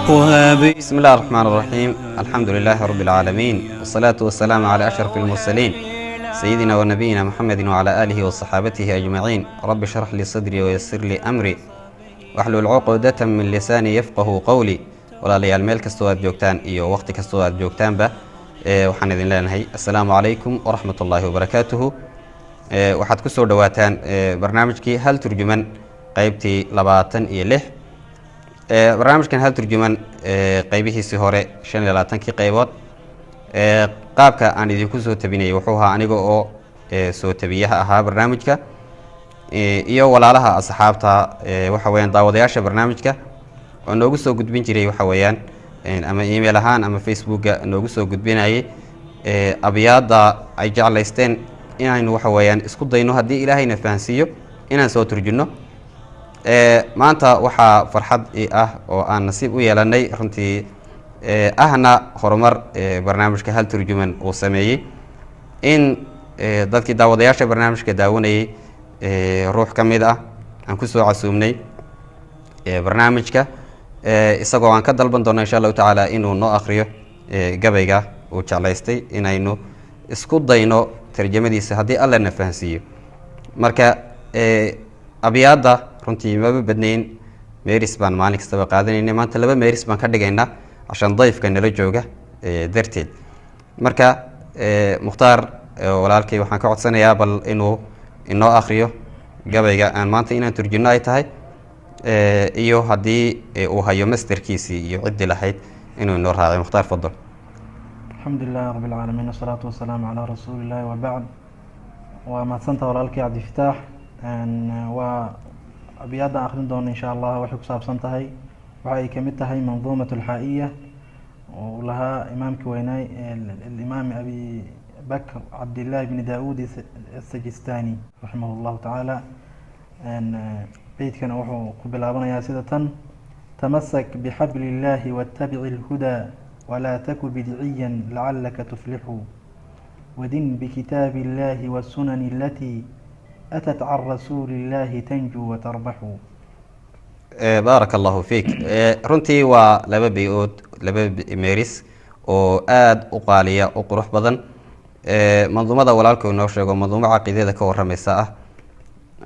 بسم الله الرحمن الرحيم. الحمد لله رب العالمين، والصلاة والسلام على أشرف المرسلين سيدنا ونبينا محمد وعلى آله وصحابته أجمعين. رب اشرح لي صدري ويسر لي أمري واحلل عقدة من لساني يفقه قولي. walaalyaal meel kastoo aad joogtaan iyo waqti kastoo aad joogtaanba waxaan idin leenahay assalaamu calaykum waraxmatullaahi wabarakaatuhu. waxaad ku soo dhawaataan barnaamijkii hal turjuman qaybtii 26. barnaamijkan hal turjuman qaybihiisii hore 25 qaybood. qaabka aan idinku soo tabinayay wuxuu ahaa aniga oo soo tabiyaha ahaa barnaamijka iyo walaalaha asxaabta waxa weeyaan daawadayaasha barnaamijka oo noogu soo gudbin jiray waxa weeyaan ama email ahaan ama facebooka noogu soo gudbinayay abyaada ay jeclaysteen inaynu waxa weeyaan isku dayno haddii ilaahayna fahansiiyo inaan soo turjino. maanta waxaa farxad ah oo aan nasiib u yeelanay runtii ahna horumar barnaamijka hal turjuman uu sameeyey in dadkii daawadayaasha barnaamijka daawanayay ruux ka mid ah aan ku soo casuumnay barnaamijka isagoo aan ka dalban doono insha allahu tacaala inuu noo akhriyo gabayga uu jeclaystay inaynu isku dayno tarjamadiisa haddii alla na fahansiiyo. marka abyaada runtii maba badnayn meeris baan maalin kastaba qaadanaynay. maanta 2 meeris baan ka dhigaynaa cashan dayfka nala jooga darteed. marka mukhtaar walaalkay waxaan ka codsanayaa bal inuu inoo akhriyo gabayga aan maanta inaan turjino ay tahay iyo haddii uu hayo masterkiisii iyo ciddii lahayd inuu inoo raaciyo. mukhtaar fadal. alxamdulilahi rabbi alcaalamiin wasalaatu wasalaamu calaa rasuulillahi wabacd. waa mahadsanta walaalkii cabdifataax. waa abyaadda akhrin doono insha allah waxay ku saabsan tahay waxa ay kamid tahay manduumat alxaa'iya oo lahaa imaamkii weynaay alimaam abi bakr cabdillahi bni daauud asajistani raximah llahu tacaala. beydkana wuxuu ku bilaabanayaa sida tan: tamasak bixabli illahi wattabici lhudaa walaa taku bidciya lacalaka tuflixu wadin bikitaabi illahi wasunani alatii atat can rasuuli illahi tanjuu watarbaxu. baaraka allahu fiik. runtii waa 2 bay-ood 2 meeris oo aada u qaaliya u qurux badan. manduumada walaalku inoo sheego manduumo caqiidada ka waramaysa ah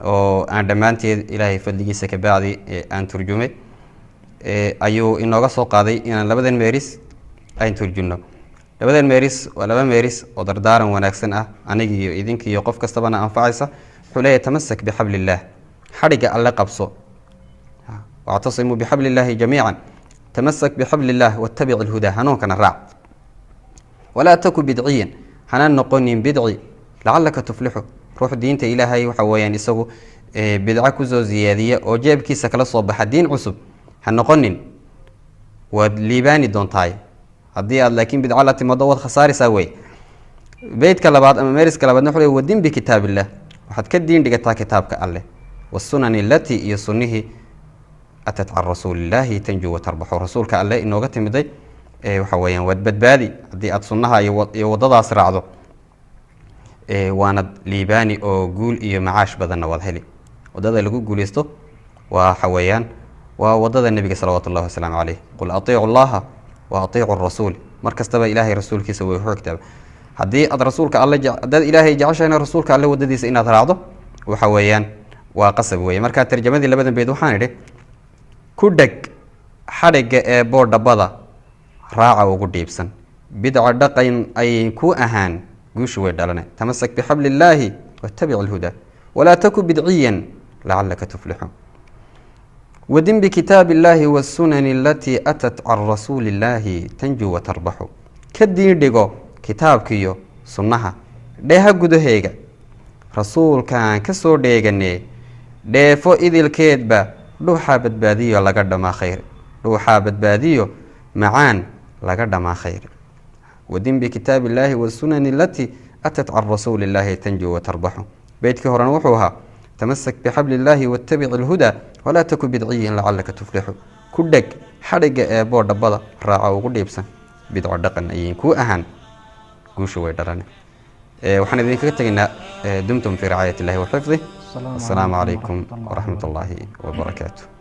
oo aan dhammaanteed ilaahay fadligiisa ka bacdi aan turjumay ayuu inooga soo qaaday inaan 2 meeris aan turjumno. 2 meeris waa 2 meeris oo dardaaran wanaagsan ah anigi iyo idinki iyo qof kastabana anfacaysa. wuxuu leeyahay tamasak bixabli illaah, xadhigga alle qabso. wactasimuu bixabli illaahi jamiican. tamasak bixabli illaah wattabici lhudaa, hanuunkana raac. walaa taku bidciyan, hanaan noqonin bidci lacalaka tuflixu, ruux diinta ilaahay waxa weeyaan isagu bidco kusoo ziyaadiya oo jeebkiisa kala soo baxa diin cusub ha noqonin, waad liibaani doontaay. haddii aad laakiin bidco la timaado waad khasaaraysaa wey. beydka labaad ama meeriska labaadna wuxuu leeyahay wadin bikitaabillah, waxaad ka diin dhigataa kitaabka alleh wasunani allatii iyo sunnihii atat can rasuulillaahi tanjuu watarbaxu, rasuulka alleh inooga timiday waxa weeyaan waad badbaadi haddii aad sunnaha iyo waddadaas raacdo. waanad liibaani oo guul iyo macaash badanna waad heli. waddada lagu guuleysto waxa weeyaan waa waddada nebiga salawaatu ullahi wasalaamu caleyh. qul atiicu allaha wa atiicu rasuul. mar kastaba ilaahay rasuulkiisa way xoogtaaba. haddii aad rasuulka alle haddaad ilaahay jeceshahayna rasuulka alle waddadiisa inaad raacdo waxa weeyaan waa qasab weeye. markaa tarjamadii 2 beyd waxaan idhi ku dheg xadhigga ee boodhabada raaca ugu dhiibsan, bidca dhaqan ay ku ahaan guushu way dhalane. tamasak bixabli illaahi wattabici lhudaa walaa taku bidciyan lacalaka tuflixu wadin bikitaabi illaahi wasunani alatii atat can rasuuli illaahi tanjuu watarbaxu. ka diin dhigo kitaabkiiyo sunnaha dheeha gudaheyga rasuulkaan ka soo dheeganee dheefo idilkeedba dhuuxaa badbaadiyo laga dhamaa khayr, dhuuxaa badbaadiyo macaan laga dhamaa khayr. wadin bikitaabi illaahi wasunani alatii atat can rasuuli illaahi tanjuu watarbaxu. beydkii horena wuxuu ahaa tamasak bixabli illaahi wattabici lhudaa walaa taku bidciyan lacalaka tuflixu. ku dheg xadhigga ee boodhabada raaca ugu dhiibsan, bidco dhaqan ayin kuu ahaan guusha way dhalane. waxaan idinkaga tegaynaa dumtum fii ricaayat illahi wa xifdih. السلام عليكم ورحمة الله وبركاته.